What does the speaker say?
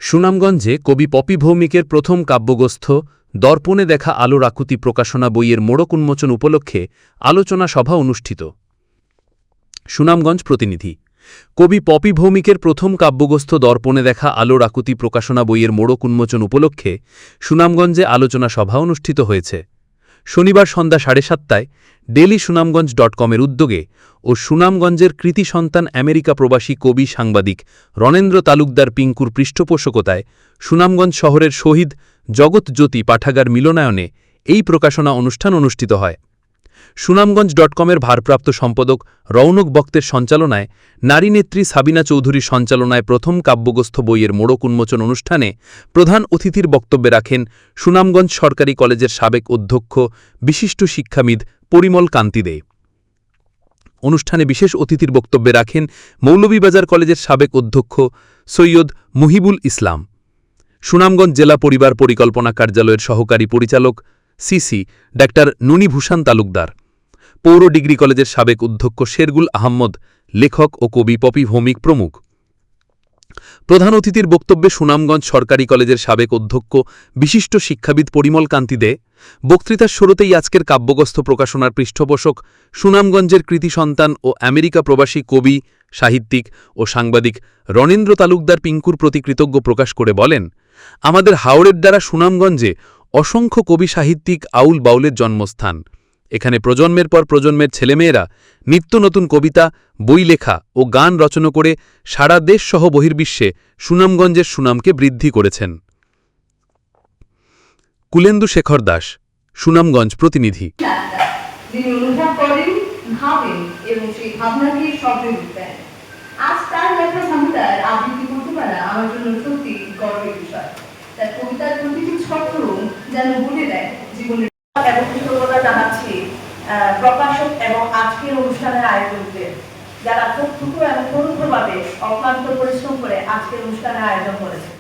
সুনামগঞ্জে কবি পপি ভৌমিকের প্রথম কাব্যগ্রন্থ দর্পণে দেখা আলোর আকুতি প্রকাশনা বইয়ের মোড়ক উন্মোচন উপলক্ষে আলোচনা সভা অনুষ্ঠিত। সুনামগঞ্জ প্রতিনিধি। কবি পপি ভৌমিকের প্রথম কাব্যগ্রন্থ দর্পণে দেখা আলোর আকুতি প্রকাশনা বইয়ের মোড়ক উন্মোচন উপলক্ষে সুনামগঞ্জে আলোচনা সভা অনুষ্ঠিত হয়েছে। শনিবার সন্ধ্যা 7:30টায় ডেলি সুনামগঞ্জ.com-এর উদ্যোগে ও সুনামগঞ্জের কৃতি সন্তান আমেরিকা প্রবাসী কবি সাংবাদিক রণেন্দ্র তালুকদার পিঙ্কুর পৃষ্ঠপোষকতায় সুনামগঞ্জ শহরের শহীদ জগৎজ্যোতি পাঠাগার মিলনায়নে এই প্রকাশনা অনুষ্ঠান অনুষ্ঠিত হয়। সুনামগঞ্জ.com-এর ভারপ্রাপ্ত সম্পাদক রৌনক বক্তের সঞ্চালনায় নারীনেত্রী সাবিনা চৌধুরীর সঞ্চালনায় প্রথম কাব্যগ্রন্থ বইয়ের মোড়ক উন্মোচন অনুষ্ঠানে প্রধান অতিথির বক্তব্যে রাখেন সুনামগঞ্জ সরকারি কলেজের সাবেক অধ্যক্ষ বিশিষ্ট শিক্ষাবিদ পরিমল কান্তি দে। অনুষ্ঠানে বিশেষ অতিথির বক্তব্যে রাখেন মৌলভীবাজার কলেজের সাবেক অধ্যক্ষ সৈয়দ মুহিবুল ইসলাম, সুনামগঞ্জ জেলা পরিবার পরিকল্পনা কার্যালয়ের সহকারী পরিচালক সিসি ডাক্তার নুনি ভূষণ তালুকদার, পৌর ডিগ্রি কলেজের সাবেক অধ্যক্ষ শেরগুল আহমদ, লেখক ও কবি পপি ভৌমিক প্রমুখ। প্রধান অতিথির বক্তব্যে সুনামগঞ্জ সরকারি কলেজের সাবেক অধ্যক্ষ বিশিষ্ট শিক্ষাবিদ পরিমল কান্তি দে বক্তৃতার শুরুতেই আজকের কাব্যগ্রন্থ প্রকাশনার পৃষ্ঠপোষক সুনামগঞ্জের কৃতি সন্তান ও আমেরিকা প্রবাসী কবি, সাহিত্যিক ও সাংবাদিক রণেন্দ্র তালুকদার পিঙ্কুর প্রতি কৃতজ্ঞ প্রকাশ করে বলেন, আমাদের হাওড়ের দ্বারা সুনামগঞ্জে অসংখ্য কবি, সাহিত্যিক, আউল বাউলের জন্মস্থান। এখানে প্রজন্মের পর প্রজন্মের ছেলেমেয়েরা নিত্য নতুন কবিতা, বই লেখা ও গান রচনা করে সারা দেশ সহ বহির্বিশ্বে সুনামগঞ্জের সুনামকে বৃদ্ধি করেছেন। কুলেন্দু শেখর দাস, সুনামগঞ্জ প্রতিনিধি। যিনি অনুভব করেন, ভাবেন এবং সেই ভাবনাকে শব্দে রূপ দেন। আজ তার লেখা কবিতার আবৃত্তি করতে পারা আমার জন্য সত্যি গর্বের বিষয়। তার কবিতার প্রতিটি ছত্র যেন বলে দেয় জীবনের এবং কৃতজ্ঞতা জানাচ্ছি প্রকাশক এবং আজকের অনুষ্ঠানের আয়োজকদের, যারা প্রত্যক্ষ এবং পরোক্ষভাবে অক্লান্ত পরিশ্রম করে আজকের অনুষ্ঠানের আয়োজন করেছে।